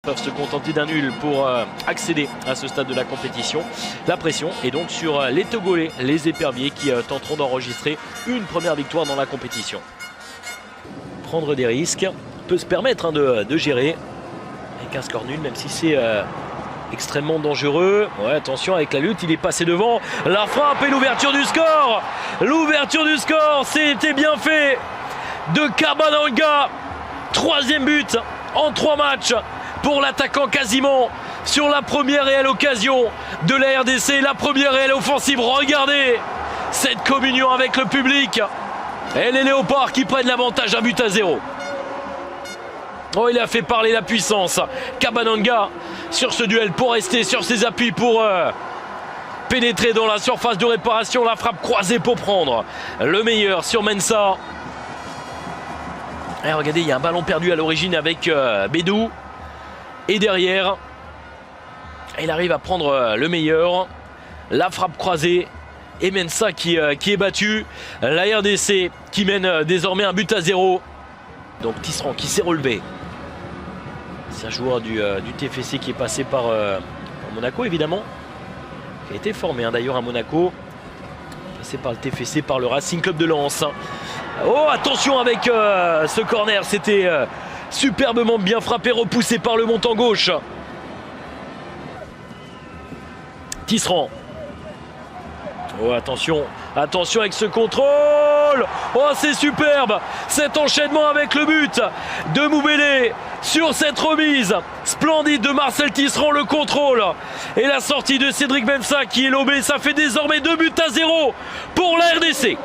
peuvent se contenter d'un nul pour accéder à ce stade de la compétition. La pression est donc sur les Togolais, les éperviers qui tenteront d'enregistrer une première victoire dans la compétition. Prendre des risques, peut se permettre de gérer avec un score nul, même si c'est extrêmement dangereux. Ouais, attention avec la lutte, il est passé devant. La frappe et l'ouverture du score. L'ouverture du score, c'était bien fait de Cabananga. 3e but en 3 matchs pour l'attaquant quasiment sur la première réelle occasion de la RDC. La première réelle offensive. Regardez cette communion avec le public. Et les Léopards qui prennent l'avantage, 1-0. Oh, il a fait parler la puissance. Cabananga sur ce duel pour rester sur ses appuis, pour pénétrer dans la surface de réparation. La frappe croisée pour prendre le meilleur sur Mensah. Et regardez, il y a un ballon perdu à l'origine avec Bédou. Et derrière, il arrive à prendre le meilleur. La frappe croisée. Et Mensah qui est battu. La RDC qui mène désormais 1-0. Donc Tisserand qui s'est relevé. C'est un joueur du TFC qui est passé par Monaco évidemment. Qui a été formé d'ailleurs à Monaco. Passé par le TFC, par le Racing Club de Lens. Oh, attention avec ce corner. C'était superbement bien frappé, repoussé par le montant gauche. Tisserand. Oh, attention, attention avec ce contrôle. Oh, c'est superbe cet enchaînement avec le but de Moubélé sur cette remise splendide de Marcel Tisserand. Le contrôle et la sortie de Cédric Mensah qui est lobé. Ça fait désormais 2-0 pour la RDC.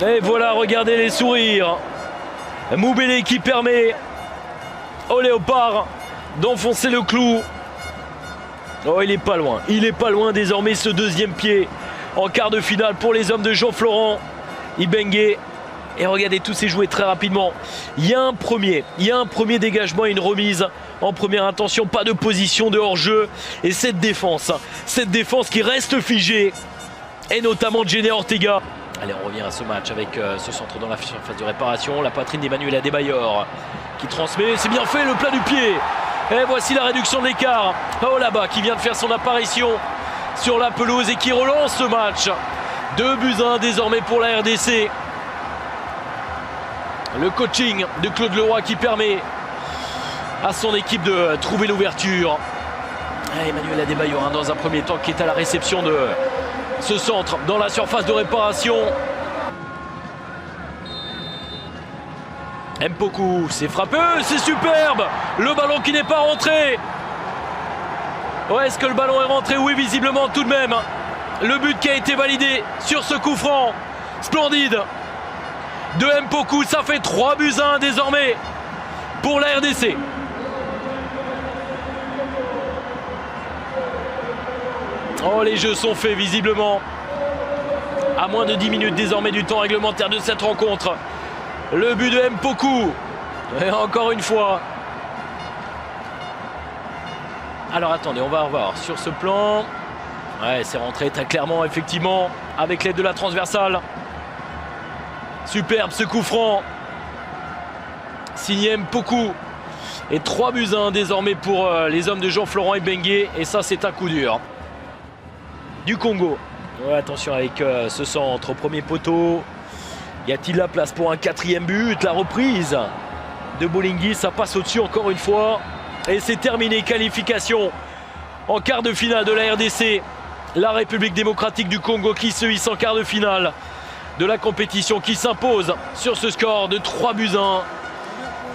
Et voilà, regardez les sourires. Moubélé qui permet aux Léopards d'enfoncer le clou. Oh, il est pas loin. Il est pas loin désormais, ce 2e pied en quart de finale pour les hommes de Jean-Florent Ibenge. Et regardez, tous ces joués très rapidement. Il y a un premier dégagement et une remise en première intention. Pas de position de hors-jeu. Et cette défense qui reste figée. Et notamment Jenny Ortega. Allez, on revient à ce match avec ce centre dans la surface de réparation. La poitrine d'Emmanuel Adebayor qui transmet. C'est bien fait, le plat du pied. Et voici la réduction de l'écart. Paolaba qui vient de faire son apparition sur la pelouse et qui relance ce match. 2-1 désormais pour la RDC. Le coaching de Claude Leroy qui permet à son équipe de trouver l'ouverture. Emmanuel Adebayor dans un premier temps qui est à la réception de ce centre dans la surface de réparation. Mpoku, c'est frappé, c'est superbe. Le ballon qui n'est pas rentré. Ouais, est-ce que le ballon est rentré? Oui, visiblement tout de même. Le but qui a été validé sur ce coup franc splendide de Mpoku. Ça fait 3-1 désormais pour la RDC. Oh, les jeux sont faits visiblement. À moins de 10 minutes désormais du temps réglementaire de cette rencontre. Le but de Mpoku. Et encore une fois. Alors attendez, on va revoir sur ce plan. Ouais, c'est rentré très clairement, effectivement, avec l'aide de la transversale. Superbe ce coup franc. Signé Mpoku. Et 3-1 désormais pour les hommes de Jean-Florent Ibenge. Et ça, c'est un coup dur. Du Congo. Ouais, attention avec ce centre au premier poteau. Y a-t-il la place pour un 4e but? La reprise de Bolingui, ça passe au-dessus encore une fois. Et c'est terminé, qualification en quart de finale de la RDC. La République démocratique du Congo qui se hisse en quart de finale de la compétition, qui s'impose sur ce score de 3-1.